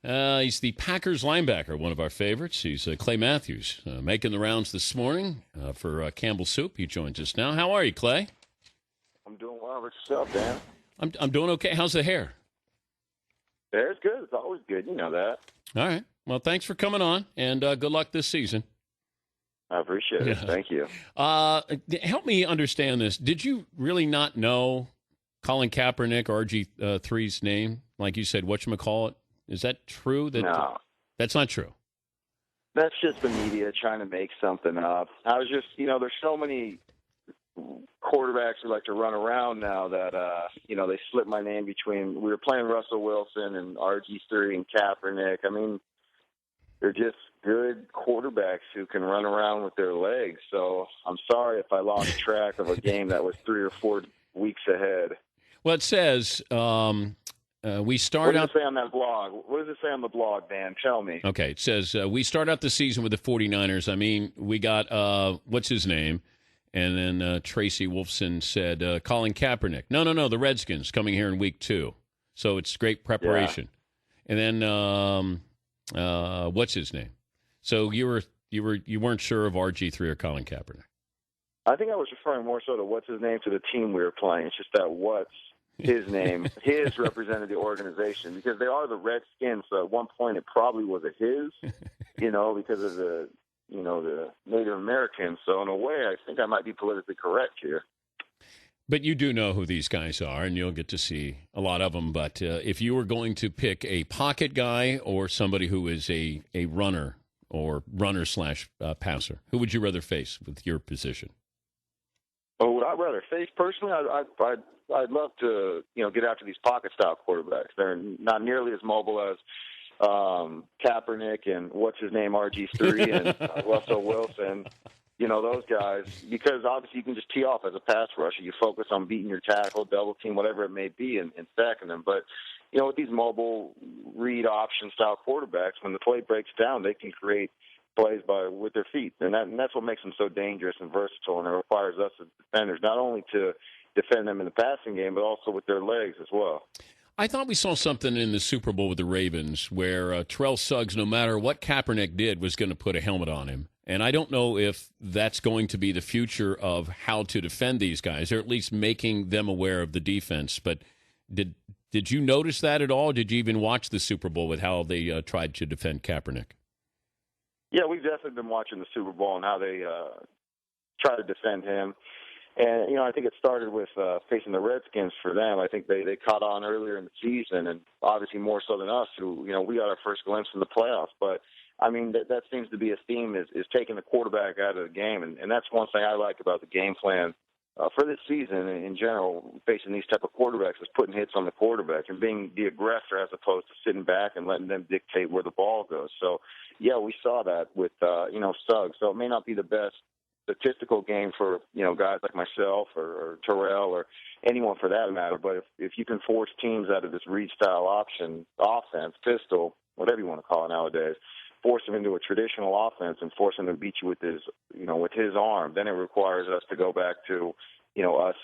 He's the Packers linebacker, one of our favorites. He's Clay Matthews, making the rounds this morning for Campbell Soup. He joins us now. How are you, Clay? I'm doing well. What's yourself, Dan? I'm doing okay. How's the hair? The hair's good. It's always good. You know that. All right. Well, thanks for coming on, and good luck this season. I appreciate it. Thank you. Help me understand this. Did you really not know Colin Kaepernick, RG3's name? Like you said, whatchamacallit? Is that true? No. That's not true. That's just the media trying to make something up. I was just, there's so many quarterbacks who like to run around now that, they slip my name between. We were playing Russell Wilson and RG3 and Kaepernick. I mean, they're just good quarterbacks who can run around with their legs. So I'm sorry if I lost track of a game that was 3 or 4 weeks ahead. Well, it says we start out. What does it say on that blog? What does it say on the blog, Dan? Tell me. Okay, it says we start out the season with the 49ers. I mean, we got, what's his name? And then Tracy Wolfson said Colin Kaepernick. No, the Redskins coming here in week 2. So it's great preparation. Yeah. And then what's his name? So you weren't sure of RG3 or Colin Kaepernick. I think I was referring more so to what's his name to the team we were playing. It's just that what's his name. His represented the organization because they are the Redskins. So at one point it probably was a his, because of the Native Americans. So in a way, I think I might be politically correct here. But you do know who these guys are, and you'll get to see a lot of them. But if you were going to pick a pocket guy or somebody who is a runner or runner/passer, who would you rather face with your position? Oh, would I rather face personally? I'd love to, get after these pocket-style quarterbacks. They're not nearly as mobile as Kaepernick and what's his name, RG3 and Russell Wilson. Those guys, because obviously you can just tee off as a pass rusher. You focus on beating your tackle, double team, whatever it may be, and stacking them. But, with these mobile read option style quarterbacks, when the play breaks down, they can create plays with their feet. And that's what makes them so dangerous and versatile. And it requires us as defenders not only to defend them in the passing game, but also with their legs as well. I thought we saw something in the Super Bowl with the Ravens where Terrell Suggs, no matter what Kaepernick did, was going to put a helmet on him. And I don't know if that's going to be the future of how to defend these guys, or at least making them aware of the defense. But did you notice that at all? Did you even watch the Super Bowl with how they tried to defend Kaepernick? Yeah, we've definitely been watching the Super Bowl and how they try to defend him. And, I think it started with facing the Redskins for them. I think they caught on earlier in the season, and obviously more so than us, who, we got our first glimpse in the playoffs. But, I mean, that seems to be a theme is taking the quarterback out of the game. And that's one thing I like about the game plan for this season in general, facing these type of quarterbacks, is putting hits on the quarterback and being the aggressor as opposed to sitting back and letting them dictate where the ball goes. So, yeah, we saw that with, Suggs. So it may not be the best statistical game for, guys like myself or Terrell or anyone for that matter. But if you can force teams out of this read-style option, offense, pistol, whatever you want to call it nowadays, force them into a traditional offense and force him to beat you with his arm, then it requires us to go back to, us,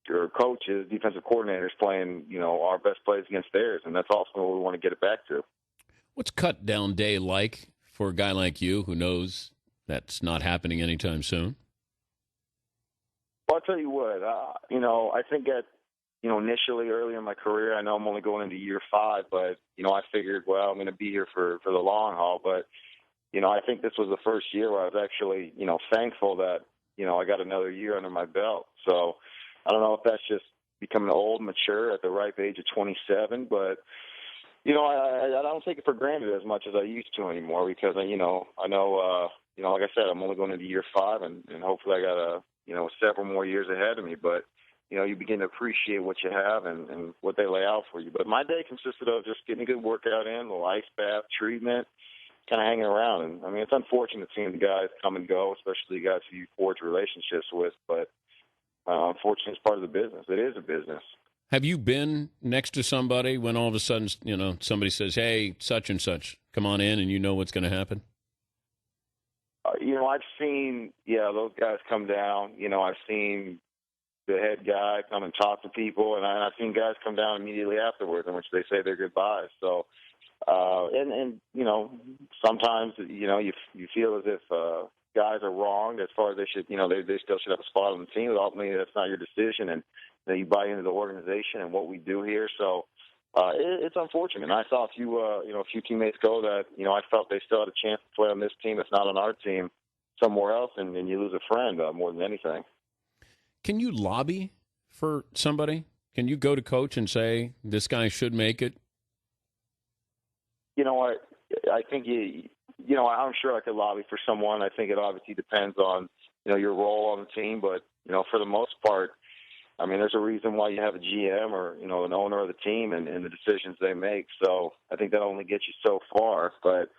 your coaches, defensive coordinators playing, our best plays against theirs. And that's also what we want to get it back to. What's cut down day like for a guy like you who knows that's not happening anytime soon? Well, I'll tell you what, I think that, initially early in my career, I know I'm only going into year 5, but, I figured, well, I'm going to be here for the long haul. But, I think this was the first year where I was actually, thankful that, I got another year under my belt. So I don't know if that's just becoming old, mature at the ripe age of 27, but, I don't take it for granted as much as I used to anymore because, I know, like I said, I'm only going into year 5 and hopefully I got several more years ahead of me. But, you begin to appreciate what you have and what they lay out for you. But my day consisted of just getting a good workout in, a little ice bath, treatment, kind of hanging around. And, I mean, it's unfortunate seeing the guys come and go, especially the guys who you forge relationships with. But unfortunately, it's part of the business. It is a business. Have you been next to somebody when all of a sudden, somebody says, hey, such and such, come on in, and you know what's going to happen? I've seen, those guys come down. I've seen the head guy come and talk to people, and I've seen guys come down immediately afterwards in which they say their goodbyes. So, And sometimes you feel as if guys are wrong as far as they should they still should have a spot on the team. But ultimately, that's not your decision, and you buy into the organization and what we do here. So it's unfortunate. And I saw a few teammates go that I felt they still had a chance to play on this team that's not on our team somewhere else, and you lose a friend more than anything. Can you lobby for somebody? Can you go to coach and say this guy should make it? You know what? I think I'm sure I could lobby for someone. I think it obviously depends on your role on the team, but for the most part, I mean, there's a reason why you have a GM or an owner of the team and the decisions they make. So I think that only gets you so far. But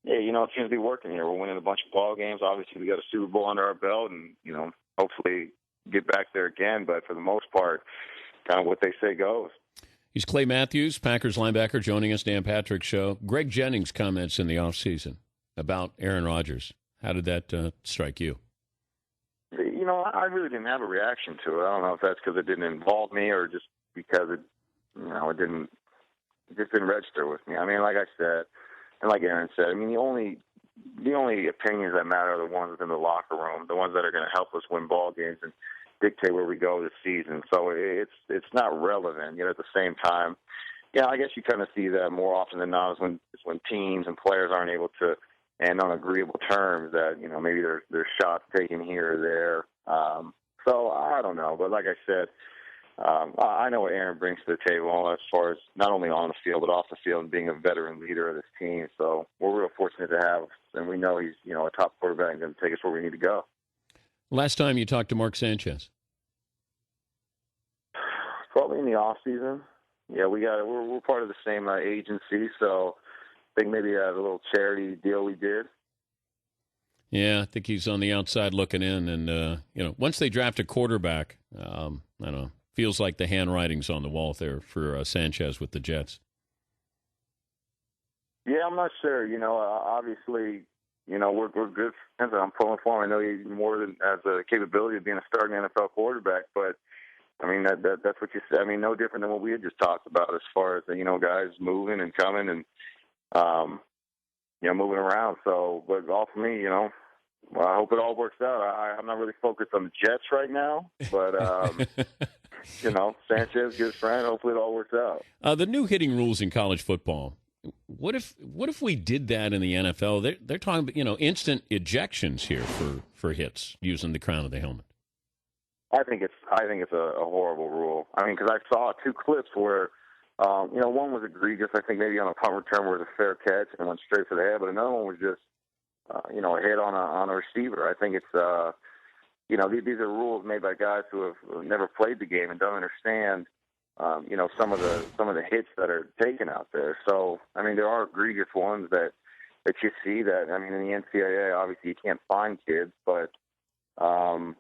it seems to be working here. We're winning a bunch of ball games. Obviously, we got a Super Bowl under our belt, and hopefully get back there again. But for the most part, kind of what they say goes. He's Clay Matthews, Packers linebacker, joining us, Dan Patrick Show. Greg Jennings' comments in the offseason about Aaron Rodgers. How did that strike you? I really didn't have a reaction to it. I don't know if that's because it didn't involve me or just because it just didn't register with me. I mean, like I said, and like Aaron said, I mean, the only opinions that matter are the ones within the locker room, the ones that are going to help us win ball games and dictate where we go this season. So it's not relevant. At the same time, I guess you kind of see that more often than not is when teams and players aren't able to end on agreeable terms that maybe there's shots taken here or there. So I don't know, but like I said, I know what Aaron brings to the table as far as not only on the field but off the field and being a veteran leader of this team. So we're real fortunate to have, and we know he's a top quarterback and going to take us where we need to go. Last time you talked to Mark Sanchez? Probably in the off season. Yeah, we're part of the same agency, so I think maybe a little charity deal we did. Yeah, I think he's on the outside looking in, and once they draft a quarterback, I don't know, feels like the handwriting's on the wall there for Sanchez with the Jets. Yeah, I'm not sure. Obviously, we're good friends. I'm pulling for him. I know he more than has the capability of being a starting NFL quarterback, but I mean that's what you said. I mean, no different than what we had just talked about as far as guys moving and coming and moving around. So, but all for me, I hope it all works out. I'm not really focused on the Jets right now, but Sanchez, good friend. Hopefully it all works out. The new hitting rules in college football. What if we did that in the NFL? They're talking about instant ejections here for hits using the crown of the helmet. I think it's a horrible rule. I mean, because I saw two clips where one was egregious. I think maybe on a punt return where it was a fair catch and went straight for the head, but another one was just a hit on a receiver. I think it's these are rules made by guys who have never played the game and don't understand some of the hits that are taken out there. So I mean, there are egregious ones that you see that. I mean, in the NCAA, obviously you can't find kids, but I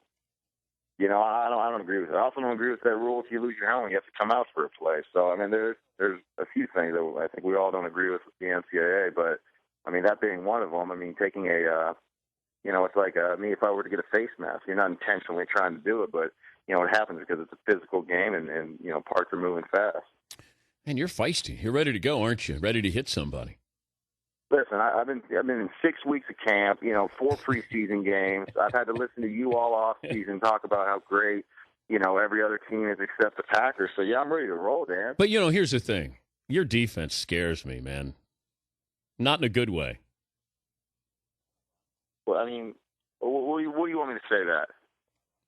don't agree with it. I also don't agree with that rule. If you lose your helmet, you have to come out for a play. So I mean, there's a few things that I think we all don't agree with the NCAA, but I mean, that being one of them. I mean, taking it's like me if I were to get a face mask. You're not intentionally trying to do it, but it happens because it's a physical game and parts are moving fast. And you're feisty. You're ready to go, aren't you? Ready to hit somebody. Listen, I've been in 6 weeks of camp, 4 preseason games. I've had to listen to you all off season talk about how great, every other team is except the Packers. So yeah, I'm ready to roll, Dan. But here's the thing: your defense scares me, man. Not in a good way. Well, I mean, what do you want me to say that?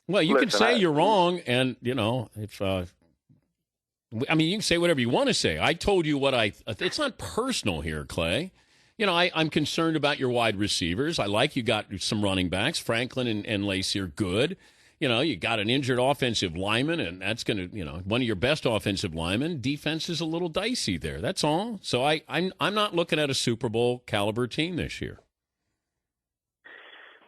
Well, you can say you're wrong, and if you can say whatever you want to say. I told you what it's not personal here, Clay. I'm concerned about your wide receivers. I like you got some running backs. Franklin and Lacey are good. You got an injured offensive lineman, and that's going to, one of your best offensive linemen. Defense is a little dicey there. That's all. So I'm not looking at a Super Bowl caliber team this year.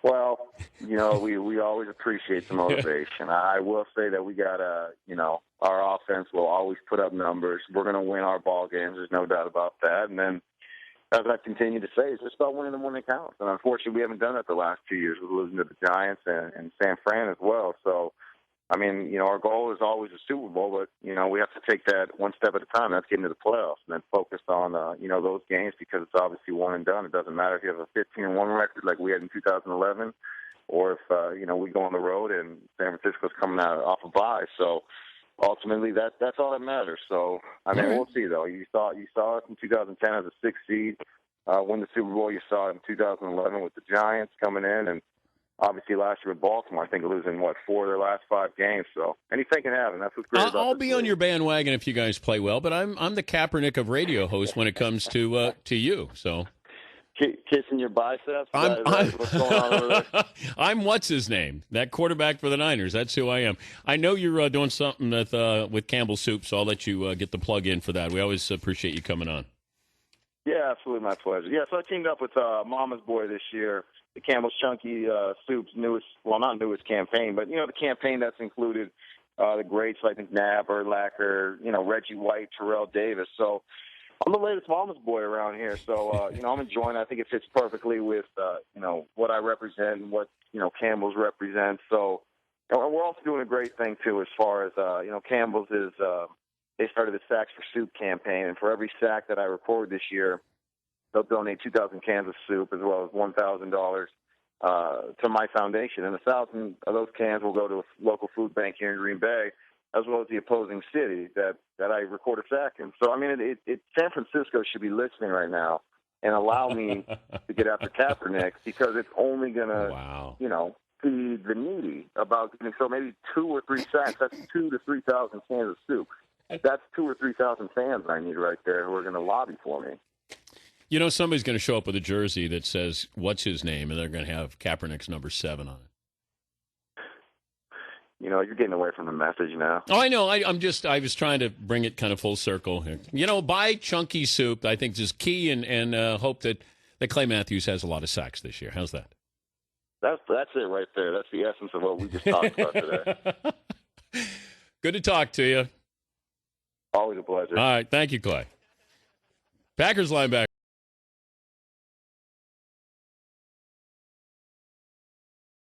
Well, we always appreciate the motivation. I will say that we got our offense will always put up numbers. We're going to win our ball games. There's no doubt about that. And then, as I continue to say, it's just about winning them when they count. And unfortunately, we haven't done that the last 2 years. We're losing to the Giants and San Fran as well. So, I mean, our goal is always a Super Bowl, but we have to take that one step at a time. That's getting to the playoffs, and then focus on those games, because it's obviously one and done. It doesn't matter if you have a 15-1 record like we had in 2011, or if we go on the road and San Francisco's coming out off a bye. So ultimately, that's all that matters. So I mean, we'll see though. You saw us in 2010 as a 6th seed win the Super Bowl. You saw it in 2011 with the Giants coming in, and obviously last year with Baltimore, I think losing 4 of their last 5 games. So anything can happen. That's what's great about I'll be on your bandwagon if you guys play well, but I'm the Kaepernick of radio hosts when it comes to you. So kissing your biceps. What's going on over there? I'm what's his name? That quarterback for the Niners. That's who I am. I know you're doing something with Campbell's Soup, so I'll let you get the plug in for that. We always appreciate you coming on. Yeah, absolutely, my pleasure. Yeah, so I teamed up with Mama's Boy this year, the Campbell's Chunky Soup's not newest campaign, but the campaign that's included the greats like McNabb, Urlacher, Reggie White, Terrell Davis. So I'm the latest Mama's Boy around here. So I'm enjoying it. I think it fits perfectly with what I represent and what Campbell's represents. So we're also doing a great thing too, as far as Campbell's is. They started the Sacks for Soup campaign, and for every sack that I record this year, they'll donate 2,000 cans of soup as well as $1,000 to my foundation. And 1,000 of those cans will go to a local food bank here in Green Bay, as well as the opposing city that I record a sack in. So, I mean, San Francisco should be listening right now and allow me to get after Kaepernick, because it's only going to, feed the needy about getting, so maybe 2 or 3 sacks. That's 2,000 to 3,000 cans of soup. That's 2,000 or 3,000 fans I need right there who are going to lobby for me. Somebody's going to show up with a jersey that says, what's his name? And they're going to have Kaepernick's number 7 on it. You're getting away from the message now. Oh, I know. I was trying to bring it kind of full circle here. Buy Chunky Soup. I think is key, and hope that Clay Matthews has a lot of sacks this year. How's that? That's it right there. That's the essence of what we just talked about today. Good to talk to you. Always a pleasure. All right. Thank you, Clay. Packers linebacker.